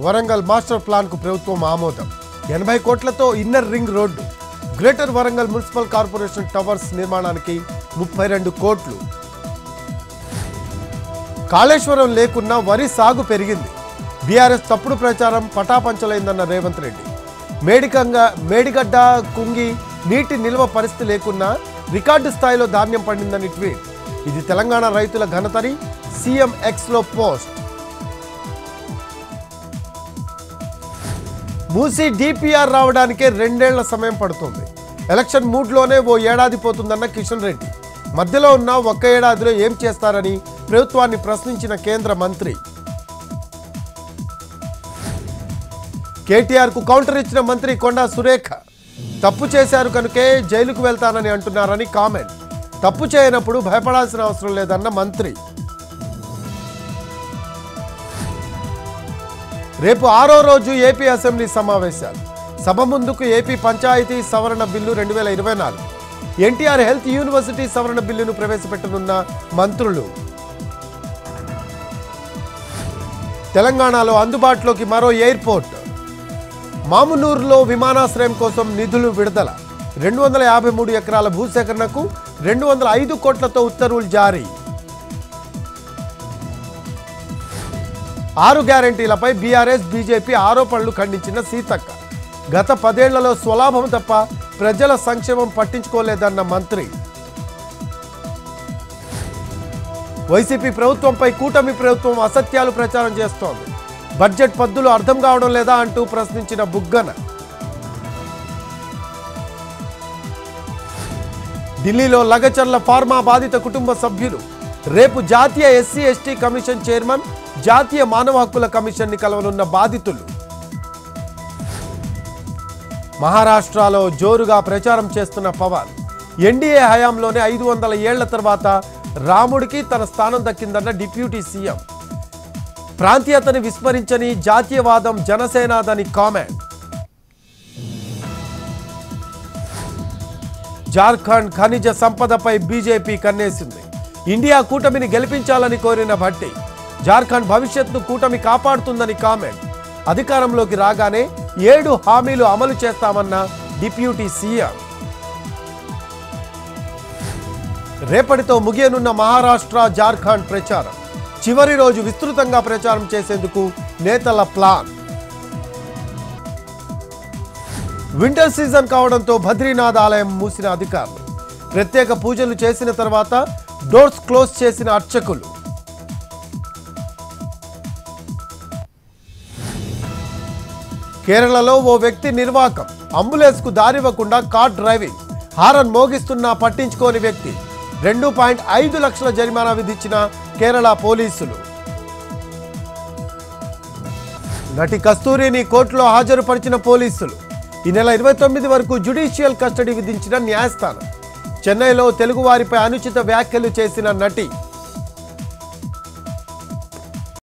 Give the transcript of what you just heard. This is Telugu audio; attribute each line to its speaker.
Speaker 1: వరంగల్ మాస్టర్ ప్లాన్ కు ప్రభుత్వం ఆమోదం 80 కోట్లతో inner ring road greater Warangal municipal corporation towers నిర్మాణానికి 32 కోట్లు కాళేశ్వరం లేకున్నా వరి సాగు పెరిగింది బీఆర్ఎస్ తప్పుడు ప్రచారం పటాపంచలైందన్న రేవంత్ రెడ్డి మేడిగడ్డ కుంగి నీటి నిల్వ పరిస్థితి లేకున్నా రికార్డు స్థాయిలో ధాన్యం పండిందని ట్వీట్ ఇది తెలంగాణ రైతుల ఘనతని సీఎం ఎక్స్లో పోస్ట్ మూసీ డిపిఆర్ రావడానికే 2 ఏళ్ల సమయం పడుతుంది ఎలక్షన్ మూడ్లోనే ఓ ఏడాది పోతుందన్న కిషన్ రెడ్డి మధ్యలో ఉన్న ఒక్క ఏడాదిలో ఏం చేస్తారని ప్రభుత్వాన్ని ప్రశ్నించిన కేంద్ర మంత్రి కేటీఆర్కు కౌంటర్ ఇచ్చిన మంత్రి కొండా సురేఖ తప్పు చేశారు కనుకే జైలుకు వెళ్తానని అంటున్నారని కామెంట్ తప్పు చేయనప్పుడు భయపడాల్సిన అవసరం లేదన్న మంత్రి రేపు 6వ రోజు ఏపీ అసెంబ్లీ సమావేశాలు సభ ముందుకు ఏపీ పంచాయతీ సవరణ బిల్లు 2024 ఎన్టీఆర్ హెల్త్ యూనివర్సిటీ సవరణ బిల్లును ప్రవేశపెట్టనున్న మంత్రులు తెలంగాణలో అందుబాటులోకి మరో ఎయిర్పోర్ట్ మామునూరులో విమానాశ్రయం కోసం నిధులు విడుదల 253 ఎకరాల భూసేకరణకు 205 కోట్లతో ఉత్తర్వులు జారీ 6 గ్యారెంటీలపై బీఆర్ఎస్ బీజేపీ ఆరోపణలు ఖండించిన సీతక్క గత 10 ఏళ్లలో స్వలాభం తప్ప ప్రజల సంక్షేమం పట్టించుకోలేదన్న మంత్రి వైసీపీ ప్రభుత్వంపై కూటమి ప్రభుత్వం అసత్యాలు ప్రచారం చేస్తోంది బడ్జెట్ పద్దులు అర్థం కావడం లేదా అంటూ ప్రశ్నించిన బుగ్గన ఢిల్లీలో లగచర్ల ఫార్మా బాధిత కుటుంబ సభ్యులు రేపు జాతీయ ఎస్సీ ఎస్టీ కమిషన్ చైర్మన్ జాతీయ మానవ హక్కుల కమిషన్ని కలవనున్న బాధితులు మహారాష్ట్రలో జోరుగా ప్రచారం చేస్తున్న పవన్ ఎన్డీఏ హయాంలోనే 500 ఏళ్ల తర్వాత రాముడికి తన స్థానం దక్కిందన్న డిప్యూటీ సీఎం ప్రాంతీయతని విస్మరించని జాతీయవాదం జనసేనాదని కామెంట్ జార్ఖండ్ ఖనిజ సంపదపై బీజేపీ కన్నేసింది ఇండియా కూటమిని గెలిపించాలని కోరిన భట్టి జార్ఖండ్ భవిష్యత్తును కూటమి కాపాడుతుందని కామెంట్ అధికారంలోకి రాగానే 7 హామీలు అమలు చేస్తామన్న డిప్యూటీ సీఎం రేపటితో ముగియనున్న మహారాష్ట్ర జార్ఖండ్ ప్రచారం చివరి రోజు విస్తృతంగా ప్రచారం చేసేందుకు నేతల ప్లాన్ వింటర్ సీజన్ కావడంతో బద్రీనాథ్ ఆలయం మూసిన అధికారులు ప్రత్యేక పూజలు చేసిన తర్వాత డోర్స్ క్లోజ్ చేసిన అర్చకులు కేరళలో ఓ వ్యక్తి నిర్వాకం అంబులెన్స్కు దారివ్వకుండా కార్ డ్రైవింగ్ హారన్ మోగిస్తున్నా పట్టించుకోని వ్యక్తి 2.5 లక్షల జరిమానా విధించిన కేరళ పోలీసులు నటి కస్తూరిని కోర్టులో హాజరుపరిచిన పోలీసులు ఈ నెల 29 వరకు జ్యుడిషియల్ కస్టడీ విధించిన న్యాయస్థానం చెన్నైలో తెలుగువారిపై అనుచిత వ్యాఖ్యలు చేసిన నటి